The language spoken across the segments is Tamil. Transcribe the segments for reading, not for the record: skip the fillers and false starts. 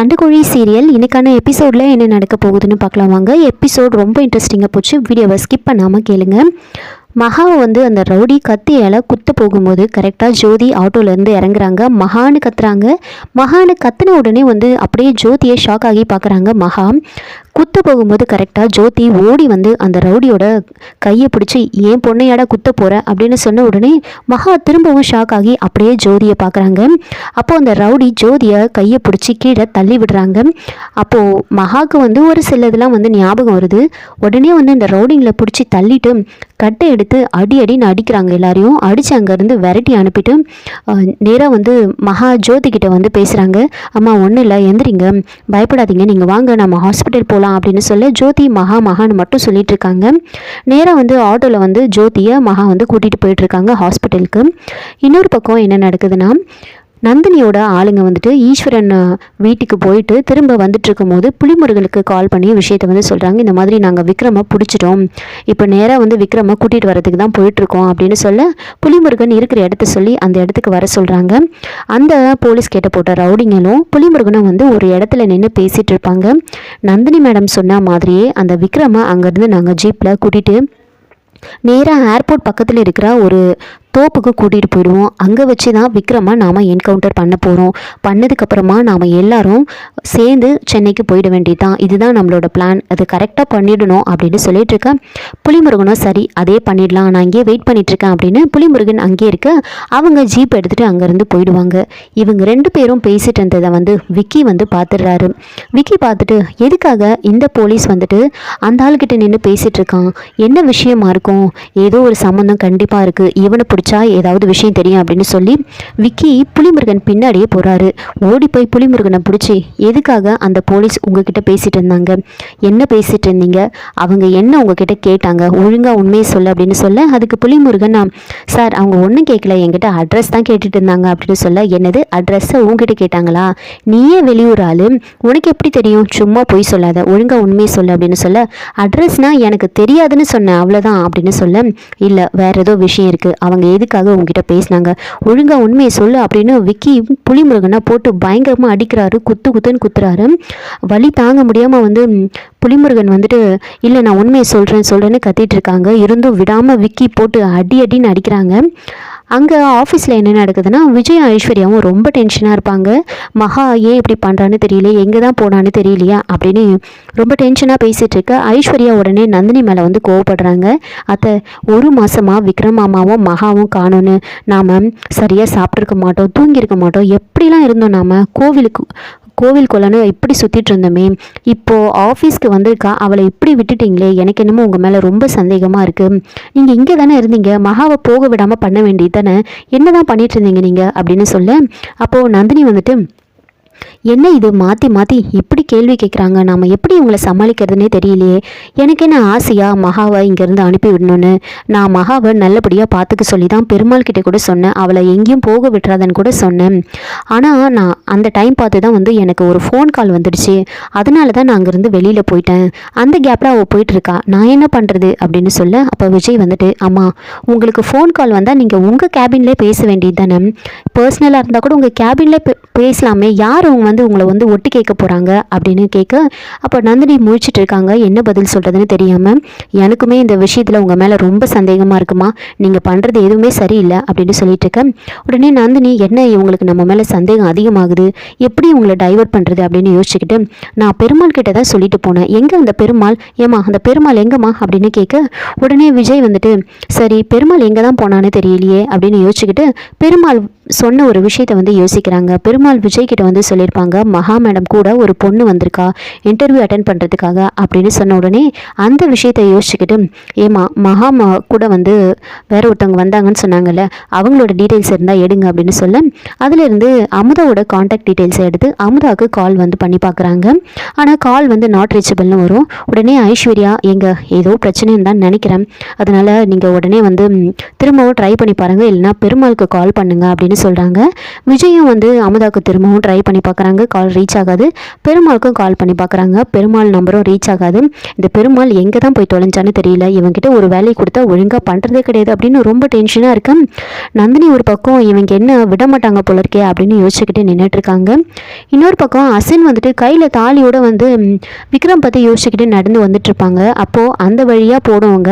சண்டைக்கோழி சீரியல் இன்னைக்கான எபிசோடில் என்ன நடக்க போகுதுன்னு பார்க்கலாம் வாங்க. எபிசோட் ரொம்ப இன்ட்ரெஸ்டிங்காக போச்சு. வீடியோவை ஸ்கிப் பண்ணாமல் கேளுங்க. மகாவை அந்த ரவுடி கத்தியால் குத்த போகும்போது கரெக்டாக ஜோதி ஆட்டோலேருந்து இறங்குறாங்க. மகான்னு கத்துறாங்க. மகான்னு கத்துன உடனே அப்படியே ஜோதியை ஷாக் ஆகி பார்க்குறாங்க. மகா குத்த போகும்போது கரெக்டாக ஜோதி ஓடி அந்த ரவுடியோட கையை பிடிச்சி ஏன் பொண்ணையாடா குத்த போகிற அப்படின்னு சொன்ன உடனே மகா திரும்பவும் ஷாக் ஆகி அப்படியே ஜோதியை பார்க்குறாங்க. அப்போது அந்த ரவுடி ஜோதியை கையை பிடிச்சி கீழே தள்ளி விடுறாங்க. அப்போது மகாவுக்கு ஒரு சிலதெல்லாம் ஞாபகம் வருது. உடனே இந்த ரவுடிங்களை பிடிச்சி தள்ளிட்டு கட்டை எடுத்து அடின்னு அடிக்கிறாங்க. எல்லாரையும் அடித்து அங்கேருந்து விரட்டி அனுப்பிட்டு நேராக மகா ஜோதிக்கிட்ட பேசுகிறாங்க. அம்மா ஒன்றும் இல்லை, எந்திரிங்க, பயப்படாதீங்க, நீங்கள் வாங்க, நம்ம ஹாஸ்பிட்டல் போகலாம் அப்படின்னு சொல்ல ஜோதி மகான்னு மட்டும் சொல்லிட்டு இருக்காங்க. நேராக ஆட்டோவில் ஜோதியை மகா கூட்டிகிட்டு போயிட்டுருக்காங்க ஹாஸ்பிட்டலுக்கு. இன்னொரு பக்கம் என்ன நடக்குதுன்னா, நந்தினியோட ஆளுங்க ஈஸ்வரன் வீட்டுக்கு போயிட்டு திரும்ப வந்துட்டுருக்கும் போது புலிமுருகனுக்கு கால் பண்ணி விஷயத்தை சொல்கிறாங்க. இந்த மாதிரி நாங்கள் விக்ரமை பிடிச்சிட்டோம், இப்போ நேராக விக்ரமை கூட்டிகிட்டு வரதுக்கு தான் போயிட்டுருக்கோம் அப்படின்னு சொல்ல புலிமுருகன் இருக்கிற இடத்த சொல்லி அந்த இடத்துக்கு வர சொல்கிறாங்க. அந்த போலீஸ் கேட்ட போட்ட ரவுடிங்களும் புலிமுருகனும் ஒரு இடத்துல நின்று பேசிகிட்டு இருப்பாங்க. நந்தினி மேடம் சொன்ன மாதிரியே அந்த விக்ரமை அங்கேருந்து நாங்கள் ஜீப்பில் கூட்டிகிட்டு நேராக ஏர்போர்ட் பக்கத்தில் இருக்கிற ஒரு தோப்புக்கு கூட்டிகிட்டு போயிடுவோம். அங்கே வச்சு தான் விக்ரமை நாம் என்கவுண்டர் பண்ண போகிறோம். பண்ணதுக்கப்புறமா நாம் எல்லாரும் சேர்ந்து சென்னைக்கு போயிட வேண்டியதுதான். இதுதான் நம்மளோட பிளான், அது கரெக்டாக பண்ணிடணும் அப்படின்னு சொல்லிட்டு இருக்கேன். புலிமுருகனும் சரி அதே பண்ணிடலாம், நான் இங்கேயே வெயிட் பண்ணிகிட்ருக்கேன் அப்படின்னு புலிமுருகன் அங்கேயே இருக்க அவங்க ஜீப் எடுத்துகிட்டு அங்கேருந்து போயிடுவாங்க. இவங்க ரெண்டு பேரும் பேசிட்டு இருந்ததை விக்கி பார்த்துடுறாரு. விக்கி பார்த்துட்டு எதுக்காக இந்த போலீஸ் அந்த ஆளுக்கிட்ட நின்று பேசிகிட்டு இருக்கான், என்ன விஷயமா இருக்கும், ஏதோ ஒரு சம்மந்தம் கண்டிப்பாக இருக்குது, இவனை ஏதாவது விஷயம் தெரியும் அப்படின்னு சொல்லி விக்கி புலிமுருகன் பின்னாடியே போறாரு. ஓடி போய் புலிமுருகனை பிடிச்சி எதுக்காக அந்த போலீஸ் உங்ககிட்ட பேசிட்டு இருந்தாங்க, என்ன பேசிட்டு இருந்தீங்க, அவங்க என்ன உங்ககிட்ட கேட்டாங்க, ஒழுங்கா உண்மையை சொல்ல அப்படின்னு சொல்ல அதுக்கு புலிமுருகன் சார் அவங்க ஒன்றும் கேட்கல, என்கிட்ட அட்ரஸ் தான் கேட்டுட்டு இருந்தாங்க அப்படின்னு சொல்ல என்னது அட்ரஸை உங்ககிட்ட கேட்டாங்களா, நீயே வெளியூர் ஆளு, உனக்கு எப்படி தெரியும், சும்மா போய் சொல்லாத, ஒழுங்கா உண்மையை சொல்ல அப்படின்னு சொல்ல அட்ரஸ்னா எனக்கு தெரியாதுன்னு சொன்னேன் அவ்வளோதான் அப்படின்னு சொல்ல இல்லை வேற ஏதோ விஷயம் இருக்குது, அவங்க எதுக்காக உங்ககிட்ட பேசினாங்க, ஒழுங்கா உண்மையை சொல்லு அப்படின்னு விக்கி புலிமுருகனை போட்டு பயங்கரமாக அடிக்கிறாரு. குத்துன்னு குத்துறாரு. வலி தாங்க முடியாமல் புலிமுருகன் இல்லை நான் உண்மையை சொல்கிறேன்னு கத்திட்டு இருக்காங்க. இருந்தும் விடாமல் விக்கி போட்டு அடின்னு அடிக்கிறாங்க. அங்கே ஆஃபீஸில் என்ன நடக்குதுன்னா, விஜய் ஐஸ்வர்யாவும் ரொம்ப டென்ஷனாக இருப்பாங்க. மகா ஏன் இப்படி பண்ணுறான்னு தெரியல, எங்கே தான் போனான்னு தெரியலையா அப்படின்னு ரொம்ப டென்ஷனாக பேசிகிட்டு இருக்க ஐஸ்வர்யா உடனே நந்தினி மேலே கோவப்படுறாங்க. அத்தை ஒரு மாதமாக விக்ரம் மாமாவும் மகாவும் காணும்னு நாம் சரியாக சாப்பிட்ருக்க மாட்டோம், தூங்கியிருக்க மாட்டோம், எப்படிலாம் இருந்தோம், நாம் கோவில் கொள்ளன்னு இப்படி சுற்றிட்டு இருந்தோமே, இப்போது ஆஃபீஸ்க்கு வந்திருக்கா, அவளை இப்படி விட்டுட்டிங்களே, எனக்கு என்னமோ உங்கள் மேலே ரொம்ப சந்தேகமாக இருக்குது, நீங்கள் இங்கே தானே இருந்தீங்க, மகாவை போக விடாமல் பண்ண வேண்டியது தானே, என்ன தான் பண்ணிட்டு இருந்தீங்க நீங்கள் அப்படின்னு சொல்ல அப்போது நந்தினி என்ன இது மாற்றி இப்படி கேள்வி கேட்குறாங்க, நாம் எப்படி இவங்களை சமாளிக்கிறதுனே தெரியலையே, எனக்கு என்ன ஆசையாக மகாவை இங்கேருந்து அனுப்பி விடணும்னு, நான் மகாவை நல்லபடியாக பார்த்துக்க சொல்லி தான் பெருமாள் கிட்டே கூட சொன்னேன், அவளை எங்கேயும் போக விட்டுறாதன்னு கூட சொன்னேன், ஆனால் நான் அந்த டைம் பார்த்து தான் எனக்கு ஒரு ஃபோன் கால் வந்துடுச்சு, அதனால தான் நான் அங்கேருந்து வெளியில் போயிட்டேன், அந்த கேப்பில் அவள் போயிட்டுருக்கா, நான் என்ன பண்ணுறது அப்படின்னு சொல்ல அப்போ விஜய் அம்மா உங்களுக்கு ஃபோன் கால் வந்தால் நீங்கள் உங்கள் கேபின்லேயே பேச வேண்டியது தானே, பர்சனலாக இருந்தால் கூட உங்கள் கேபின்லேயே பேசலாமே, யார் அவங்க உங்களை ஒட்டு கேட்க போகிறாங்க அப்படின்னு கேட்க அப்போ நந்தினி முழிச்சிட்டு இருக்காங்க. என்ன பதில் சொல்கிறதுன்னு தெரியாமல் எனக்குமே இந்த விஷயத்தில் உங்கள் மேலே ரொம்ப சந்தேகமாக இருக்குமா, நீங்கள் பண்ணுறது எதுவுமே சரியில்லை அப்படின்னு சொல்லிட்டு இருக்கேன். உடனே நந்தினி என்ன இவங்களுக்கு நம்ம மேலே சந்தேகம் அதிகமாகுது, எப்படி உங்களை டைவர்ட் பண்ணுறது அப்படின்னு யோசிச்சுக்கிட்டு நான் பெருமாள் கிட்ட தான் சொல்லிட்டு போனேன், எங்கே அந்த பெருமாள், ஏமா அந்த பெருமாள் எங்கம்மா அப்படின்னு கேட்க உடனே விஜய் சரி பெருமாள் எங்கே தான் போனான்னு தெரியலையே அப்படின்னு யோசிச்சுக்கிட்டு பெருமாள் சொன்ன ஒரு விஷயத்தை யோசிக்கிறாங்க. பெருமாள் விஜய் கிட்ட சொல்லியிருப்பாங்க, மகா மேடம் கூட ஒரு பொண்ணு வந்திருக்கா இன்டர்வியூ அட்டென்ட் பண்ணுறதுக்காக அப்படின்னு சொன்ன உடனே அந்த விஷயத்தை யோசிச்சுக்கிட்டு ஏமா மகா கூட வேற ஒருத்தவங்க வந்தாங்கன்னு சொன்னாங்கல்ல, அவங்களோட டீட்டெயில்ஸ் இருந்தால் எடுங்க அப்படின்னு சொல்ல அதிலிருந்து அமுதாவோட கான்டாக்ட் டீட்டெயில்ஸை எடுத்து அமுதாவுக்கு கால் பண்ணி பார்க்குறாங்க. ஆனால் கால் நாட் ரீச்சபிள்னு வரும். உடனே ஐஸ்வர்யா எங்கே ஏதோ பிரச்சனைன்னு தான் நினைக்கிறேன், அதனால் நீங்கள் உடனே திரும்பவும் ட்ரை பண்ணி பாருங்கள், இல்லைனா பெருமாளுக்கு கால் பண்ணுங்க அப்படின்னு சொல்கிறாங்க. விஜயும் வந்து அமுதாவுக்கு திரும்பவும் ட்ரை பண்ணி பார்க்குறாங்க, கால் ரீச் ஆகாது. பெருமாளுக்கும் கால் பண்ணி பார்க்குறாங்க, பெருமாள் நம்பரும் ரீச் ஆகாது. இந்த பெருமாள் எங்கே தான் போய் தொலைஞ்சான்னு தெரியல, இவங்கிட்ட ஒரு வேலையை கொடுத்தா ஒழுங்காக பண்ணுறதே கிடையாது அப்படின்னு ரொம்ப டென்ஷனாக இருக்கு. நந்தினி ஒரு பக்கம் இவங்க என்ன விட மாட்டாங்க போல இருக்கே அப்படின்னு யோசிச்சுக்கிட்டு நின்றுட்டுருக்காங்க. இன்னொரு பக்கம் அசின் வந்துட்டு கையில் தாலியோட வந்து விக்ரம் பற்றி யோசிச்சுக்கிட்டு நடந்து வந்துட்டுருப்பாங்க. அப்போது அந்த வழியாக போடுவங்க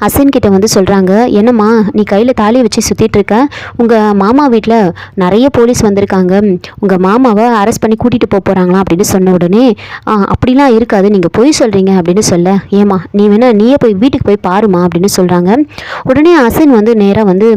அசின் கிட்ட வந்து சொல்கிறாங்க, என்னம்மா நீ கையில் தாலியை வச்சு சுற்றிட்டு இருக்க, உங்கள் மாமா வீட்டில் நிறைய போலீஸ் வந்திருக்காங்க, உங்கள் மாமாவை அரெஸ்ட் பண்ணி கூட்டிகிட்டு போகிறாங்களா அப்படின்னு சொன்ன உடனே அப்படிலாம் இருக்காது, நீங்கள் போய் சொல்கிறீங்க அப்படின்னு சொல்ல, ஏமா நீ வேணா நீயே போய் வீட்டுக்கு போய் பாருமா அப்படின்னு சொல்கிறாங்க. உடனே அசின் வந்து நேராக வந்து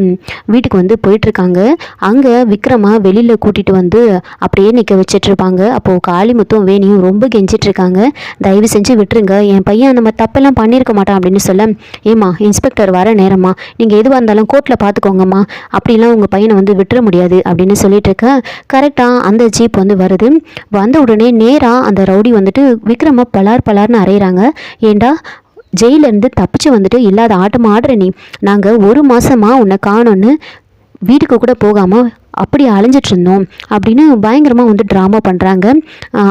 வீட்டுக்கு வந்து போயிட்டுருக்காங்க. அங்கே விக்ரமா வெளியில் கூட்டிகிட்டு வந்து அப்படியே நிற்க வச்சிட்ருப்பாங்க. அப்போது காளிமுத்தும் வேணியும் ரொம்ப கெஞ்சிட்ருக்காங்க, தயவு செஞ்சு விட்டுருங்க, என் பையன் அந்த மாதிரி தப்பெல்லாம் பண்ணியிருக்க மாட்டான் அப்படின்னு சொல்ல, ஏம்மா இன்ஸ்பெக்டர் வர நேரம்மா, நீங்கள் எதுவாக இருந்தாலும் கோர்ட்டில் பார்த்துக்கோங்கம்மா, அப்படிலாம் உங்கள் பையனை வந்து விட்டுற முடியாது அப்படின்னு சொல்லிட்டு இருக்க. கரெக்டாக அந்த ஜீப் வந்து வருது. வந்த உடனே நேராக அந்த ரவுடி வந்துட்டு விக்ரம பலார்னு அறையிறாங்க. ஏண்டா ஜெயிலேருந்து தப்பிச்சு வந்துட்டு இல்லாத ஆட்டம் ஆடுற நீ, நாங்கள் 1 மாதமாக உன்னை காணோன்னு வீட்டுக்கு கூட போகாமல் அப்படி அலைஞ்சிட்டு இருந்தோம் அப்படின்னு பயங்கரமாக வந்து ட்ராமா பண்ணுறாங்க.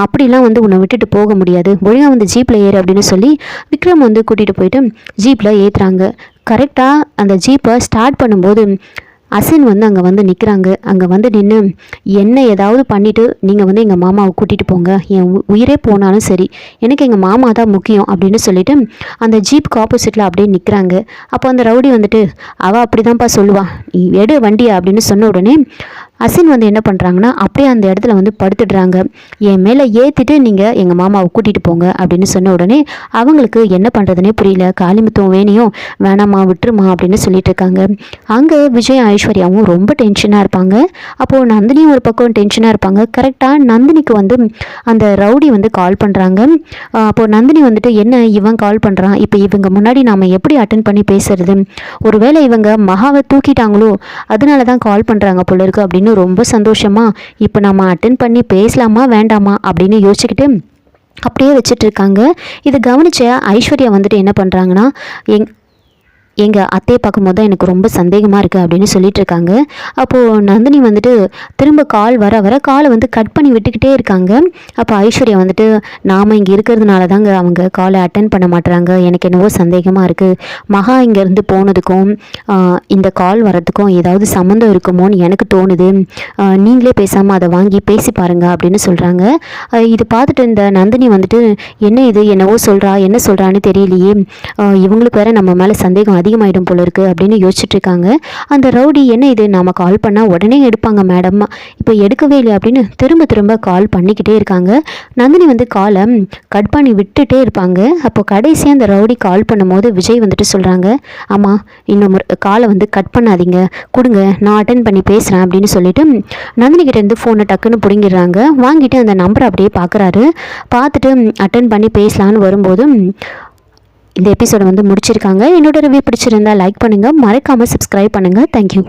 அப்படிலாம் வந்து உன்னை விட்டுட்டு போக முடியாது, ஒழுங்காக வந்து ஜீப்பில் ஏறு அப்படின்னு சொல்லி விக்ரம் வந்து கூட்டிகிட்டு போயிட்டு ஜீப்பில் ஏற்றுறாங்க. கரெக்டாக அந்த ஜீப்பை ஸ்டார்ட் பண்ணும்போது அசின் வந்து அங்கே வந்து நிற்கிறாங்க. அங்கே வந்து நின்று என்ன ஏதாவது பண்ணிவிட்டு நீங்கள் வந்து எங்கள் மாமாவை கூட்டிகிட்டு போங்க, என் உயிரே போனாலும் சரி, எனக்கு எங்கள் மாமா தான் முக்கியம் அப்படின்னு சொல்லிட்டு அந்த ஜீப்புக்கு ஆப்போசிட்டில் அப்படியே நிற்கிறாங்க. அப்போ அந்த ரவுடி வந்துட்டு அவள் அப்படி தான்ப்பா சொல்லுவா, நீ எடு வண்டியா அப்படின்னு சொன்ன உடனே அசின் வந்து என்ன பண்ணுறாங்கன்னா அப்படியே அந்த இடத்துல வந்து படுத்துடுறாங்க. என் மேலே ஏற்றிட்டு நீங்கள் எங்கள் மாமாவை கூட்டிகிட்டு போங்க அப்படின்னு சொன்ன உடனே அவங்களுக்கு என்ன பண்ணுறதுனே புரியல. காளிமுத்தும் வேணியும் வேணாமா விட்டுருமா அப்படின்னு சொல்லிட்டு இருக்காங்க. அங்கே விஜய் ஐஸ்வர்யாவும் ரொம்ப டென்ஷனாக இருப்பாங்க. அப்போது நந்தினியும் ஒரு பக்கம் டென்ஷனாக இருப்பாங்க. கரெக்டாக நந்தினிக்கு வந்து அந்த ரவுடி வந்து கால் பண்ணுறாங்க. அப்போது நந்தினி வந்துட்டு என்ன இவன் கால் பண்ணுறான், இப்போ இவங்க முன்னாடி நாம் எப்படி அட்டன் பண்ணி பேசுறது, ஒருவேளை இவங்க மகாவை தூக்கிட்டாங்களோ அதனால தான் கால் பண்ணுறாங்க போல இருக்கு அப்படின்னு ரொம்ப சந்தோஷமா இப்போ நம்ம அட்டென்ட் பண்ணி பேசலாமா வேண்டாமா அப்படின்னு யோசிச்சுக்கிட்டு அப்படியே வச்சுட்டு இருக்காங்க. இதை கவனிச்ச ஐஸ்வர்யா வந்துட்டு என்ன பண்ணுறாங்கன்னா, எங்கள் அத்தையை பார்க்கும்போது தான் எனக்கு ரொம்ப சந்தேகமாக இருக்குது அப்படின்னு சொல்லிட்டு இருக்காங்க. அப்போது நந்தினி வந்துட்டு திரும்ப கால் வர காலை வந்து கட் பண்ணி விட்டுக்கிட்டே இருக்காங்க. அப்போ ஐஸ்வர்யா வந்துட்டு நாம் இங்கே இருக்கிறதுனால தாங்க அவங்க காலை அட்டன் பண்ண மாட்டுறாங்க, எனக்கு என்னவோ சந்தேகமாக இருக்குது, மகா இங்கேருந்து போனதுக்கும் இந்த கால் வரதுக்கும் ஏதாவது சம்மந்தம் இருக்குமோன்னு எனக்கு தோணுது, நீங்களே பேசாமல் அதை வாங்கி பேசி பாருங்க அப்படின்னு சொல்கிறாங்க. இது பார்த்துட்டு இந்த நந்தினி வந்துட்டு என்ன இது என்னவோ சொல்கிறா, என்ன சொல்கிறான்னு தெரியலையே, இவங்களுக்கு வேறு நம்ம மேலே சந்தேகம் அதிகமாயிடும் போல இருக்கு அப்படின்னு யோசிச்சுட்டு இருக்காங்க. அந்த ரவுடி என்ன இது நாம கால் பண்ணால் உடனே எடுப்பாங்க மேடம், இப்போ எடுக்கவே இல்லை அப்படின்னு திரும்ப கால் பண்ணிக்கிட்டே இருக்காங்க. நந்தினி வந்து காலை கட் பண்ணி விட்டுட்டே இருப்பாங்க. அப்போ கடைசியாக அந்த ரவுடி கால் பண்ணும்போது விஜய் வந்துட்டு சொல்கிறாங்க, ஆமாம் இன்னும் காலை வந்து கட் பண்ணாதீங்க, கொடுங்க நான் அட்டன் பண்ணி பேசுகிறேன் அப்படின்னு சொல்லிட்டு நந்தினி கிட்டேருந்து ஃபோனை டக்குன்னு பிடுங்கிடுறாங்க. வாங்கிட்டு அந்த நம்பரை அப்படியே பார்க்குறாரு. பார்த்துட்டு அட்டன் பண்ணி பேசலான்னு வரும்போது இந்த எபிசோடை வந்து முடிச்சிருக்காங்க. என்னோட ரிவ்யூ பிடிச்சிருந்தா லைக் பண்ணுங்கள், மறக்காமல் சப்ஸ்கிரைப் பண்ணுங்கள். தேங்க்யூ.